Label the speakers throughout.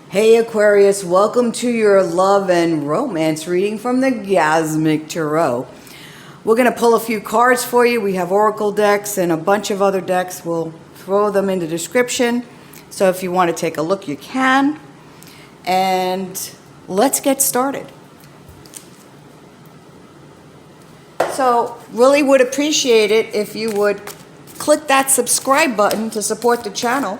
Speaker 1: Hey Aquarius, welcome to your love and romance reading from the Gasmic Tarot. We're going to pull a few cards for you. We have oracle decks and a bunch of other decks. We'll throw them in the description. So if you want to take a look, you can. And let's get started. So really would appreciate it if you would click that subscribe button to support the channel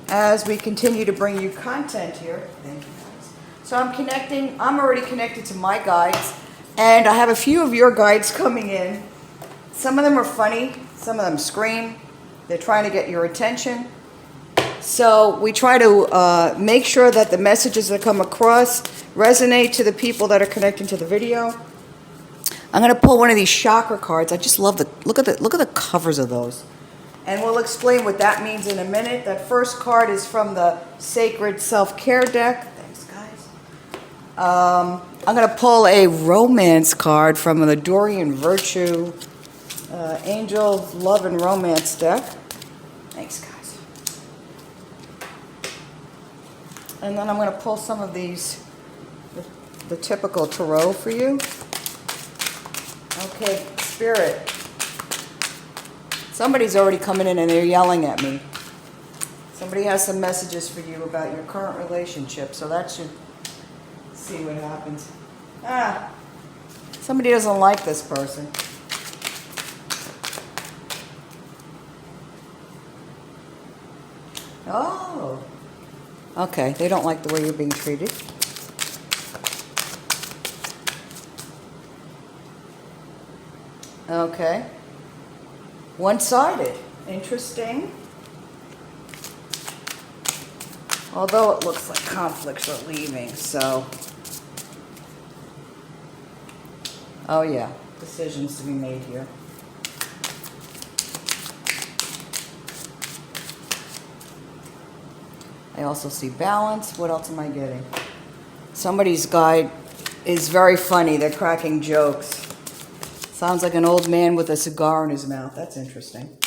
Speaker 1: as we continue to bring you content here. Thank you guys. So I'm already connected to my guides, and I have a few of your guides coming in. Some of them are funny, some of them scream. They're trying to get your attention. So we try to make sure that the messages that come across resonate to the people that are connecting to the video. I'm going to pull one of these chakra cards. I just love look at the covers of those. And we'll explain what that means in a minute. That first card is from the Sacred Self-Care deck. Thanks, guys. I'm going to pull a romance card from the Dorian Virtue Angel Love and Romance deck. Thanks, guys. And then I'm going to pull some of these, the typical tarot for you. Okay, Spirit. Somebody's already coming in and they're yelling at me. Somebody has some messages for you about your current relationship, so that should see what happens. Somebody doesn't like this person. Oh. Okay, they don't like the way you're being treated. Okay. One-sided. Interesting. Although it looks like conflicts are leaving, so. Oh yeah, decisions to be made here. I also see balance. What else am I getting? Somebody's guide is very funny. They're cracking jokes. Sounds like an old man with a cigar in his mouth. That's interesting.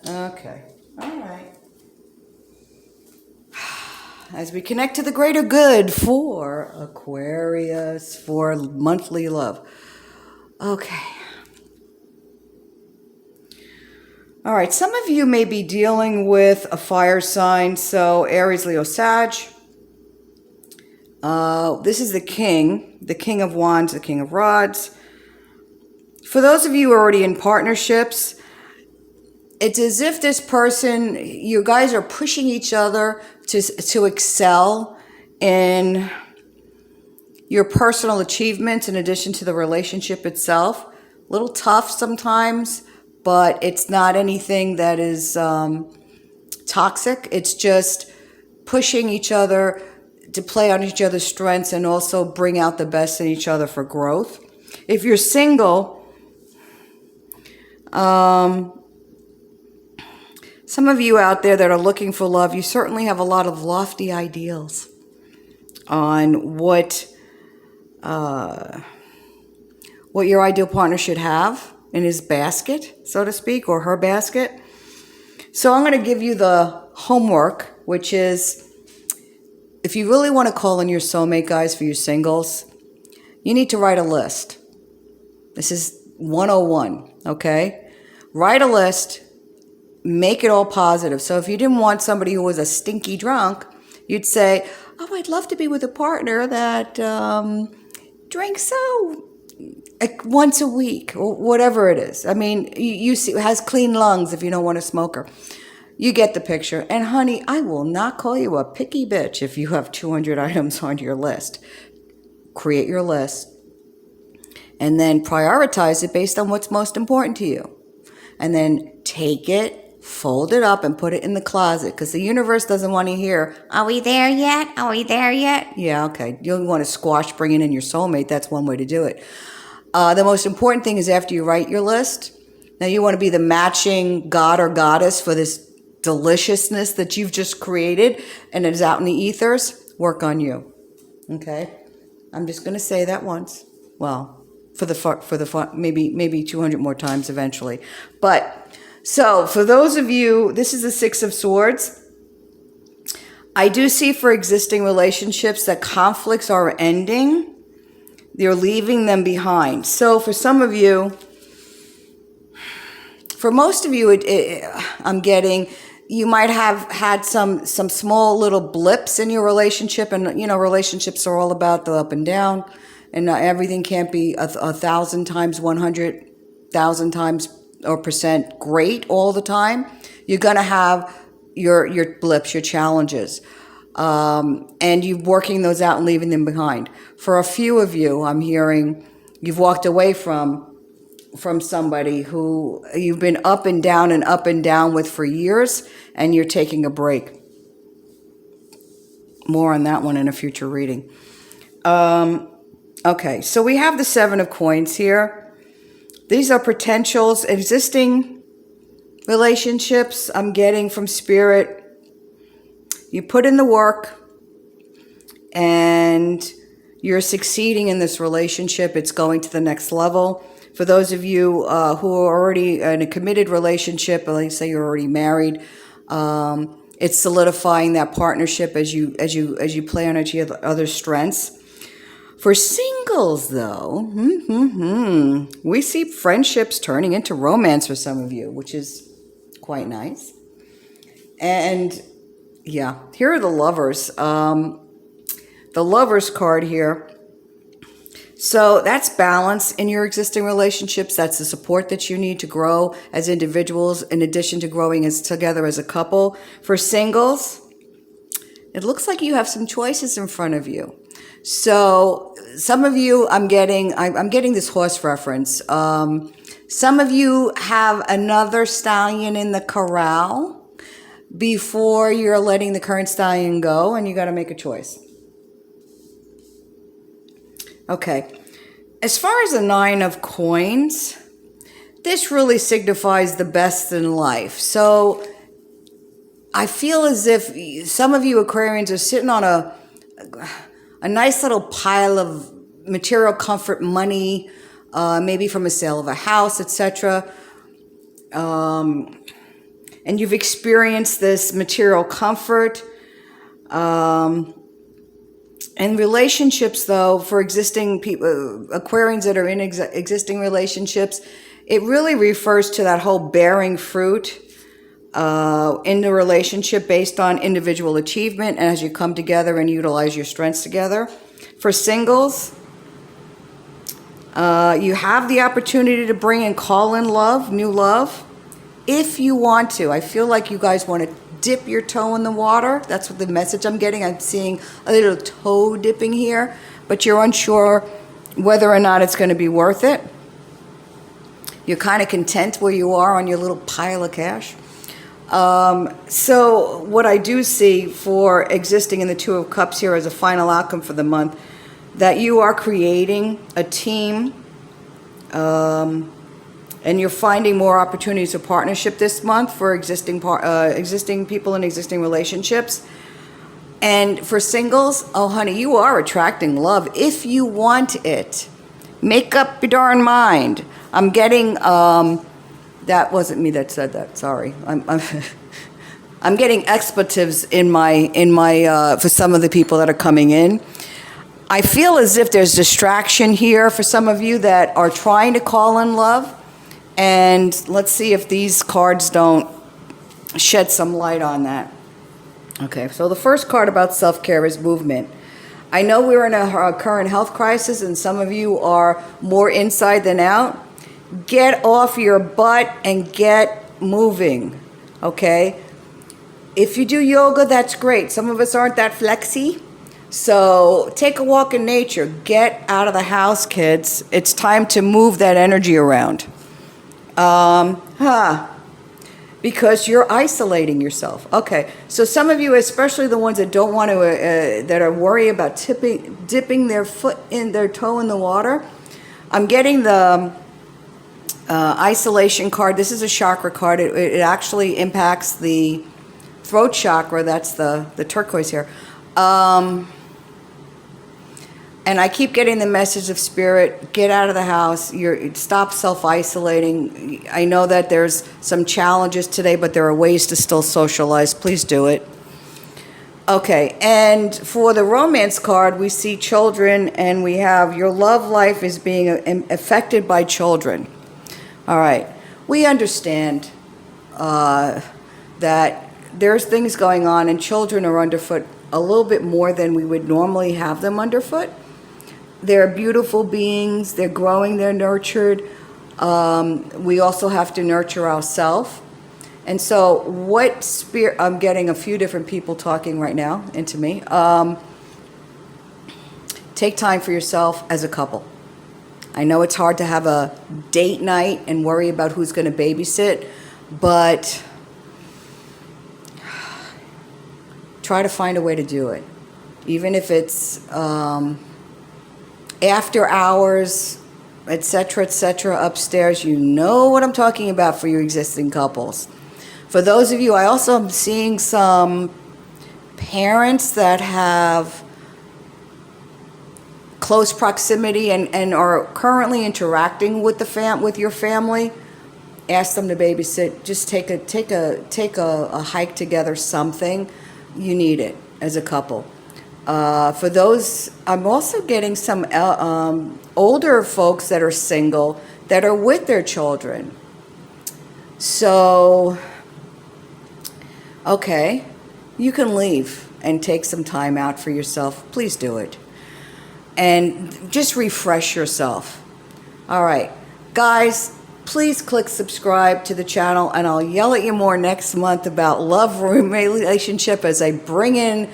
Speaker 1: Okay. All right. As we connect to the greater good for Aquarius, for monthly love. Okay. All right. Some of you may be dealing with a fire sign. So Aries, Leo, Sag. This is the King of Wands, the King of Rods. For those of you who are already in partnerships, it's as if this person, you guys are pushing each other to excel in your personal achievements in addition to the relationship itself. A little tough sometimes, but it's not anything that is toxic. It's just pushing each other to play on each other's strengths and also bring out the best in each other for growth. If you're single, some of you out there that are looking for love, you certainly have a lot of lofty ideals on what your ideal partner should have in his basket, so to speak, or her basket. So I'm going to give you the homework, which is, if you really want to call in your soulmate, guys, for your singles, you need to write a list. This is 101, okay? Write a list, make it all positive. So if you didn't want somebody who was a stinky drunk, you'd say, oh, I'd love to be with a partner that drinks once a week, or whatever it is. I mean, you see, has clean lungs if you don't want a smoker. You get the picture. And honey, I will not call you a picky bitch if you have 200 items on your list. Create your list. And then prioritize it based on what's most important to you. And then take it, fold it up, and put it in the closet. Because the universe doesn't want to hear, are we there yet? Are we there yet? Yeah, okay. You don't want to squash bringing in your soulmate. That's one way to do it. The most important thing is after you write your list, now you want to be the matching god or goddess for this deliciousness that you've just created and is out in the ethers. Work on you. Okay? I'm just going to say that once. Well, for the fun, maybe 200 more times eventually. But So for those of you, this is the Six of Swords. I do see for existing relationships that conflicts are ending. They're leaving them behind. So for some of you, for most of you, I'm getting, you might have had some small little blips in your relationship. And, you know, relationships are all about the up and down. And everything can't be 1,000 times, 100,000 times or percent great all the time. You're going to have your blips, your challenges. And you're working those out and leaving them behind. For a few of you, I'm hearing you've walked away from somebody who you've been up and down with for years, and you're taking a break. More on that one in a future reading. Okay, so we have the Seven of Coins here. These are potentials, existing relationships I'm getting from Spirit. You put in the work and you're succeeding in this relationship. It's going to the next level. For those of you who are already in a committed relationship, or let's say you're already married, it's solidifying that partnership as you play on each other's strengths. For singles, though, we see friendships turning into romance for some of you, which is quite nice. And yeah, here are the lovers. The lovers card here. So that's balance in your existing relationships. That's the support that you need to grow as individuals, in addition to growing together as a couple. For singles, it looks like you have some choices in front of you. So some of you, I'm getting this horse reference. Some of you have another stallion in the corral before you're letting the current stallion go, and you got to make a choice. Okay. As far as the Nine of Coins, this really signifies the best in life. So I feel as if some of you Aquarians are sitting on a nice little pile of material comfort money, maybe from a sale of a house, etc. And you've experienced this material comfort. And relationships, though, for existing people, Aquarians that are in existing relationships, it really refers to that whole bearing fruit in the relationship based on individual achievement and as you come together and utilize your strengths together. For singles, you have the opportunity to bring and call in love, new love, if you want to. I feel like you guys want to dip your toe in the water. That's what the message I'm getting. I'm seeing a little toe dipping here, but you're unsure whether or not it's going to be worth it. You're kind of content where you are on your little pile of cash. So what I do see for existing in the Two of Cups here as a final outcome for the month, that you are creating a team, and you're finding more opportunities of partnership this month for existing people in existing relationships. And for singles, oh honey, you are attracting love if you want it. Make up your darn mind. I'm getting that wasn't me that said that. Sorry, I'm getting expletives in my for some of the people that are coming in. I feel as if there's distraction here for some of you that are trying to call in love. And let's see if these cards don't shed some light on that. Okay, so the first card about self-care is movement. I know we're in a current health crisis, and some of you are more inside than out. Get off your butt and get moving, okay? If you do yoga, that's great. Some of us aren't that flexy. So take a walk in nature. Get out of the house, kids. It's time to move that energy around. Because you're isolating yourself. Okay, so some of you, especially the ones that don't want to, that are worried about dipping their toe in the water, I'm getting the isolation card. This is a chakra card. It actually impacts the throat chakra. That's the turquoise here. And I keep getting the message of spirit, get out of the house, stop self-isolating. I know that there's some challenges today, but there are ways to still socialize. Please do it. Okay, and for the romance card, we see children, and we have your love life is being affected by children. All right, we understand that there's things going on, and children are underfoot a little bit more than we would normally have them underfoot. They're beautiful beings. They're growing. They're nurtured. We also have to nurture ourselves. And so what spirit, I'm getting a few different people talking right now into me. Take time for yourself as a couple. I know it's hard to have a date night and worry about who's going to babysit, but try to find a way to do it. Even if it's after hours, etc., upstairs. You know what I'm talking about for you existing couples. For those of you, I also am seeing some parents that have close proximity and are currently interacting with with your family. Ask them to babysit. Just take a hike together. Something. You need it as a couple. For those, I'm also getting some older folks that are single that are with their children. So, okay, you can leave and take some time out for yourself. Please do it. And just refresh yourself. All right, guys, please click subscribe to the channel, and I'll yell at you more next month about love relationship as I bring in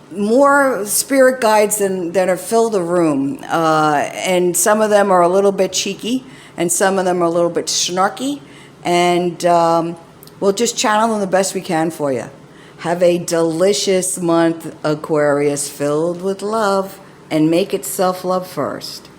Speaker 1: more spirit guides that are fill the room, and some of them are a little bit cheeky, and some of them are a little bit snarky, and we'll just channel them the best we can for you. Have a delicious month, Aquarius, filled with love, and make it self-love first.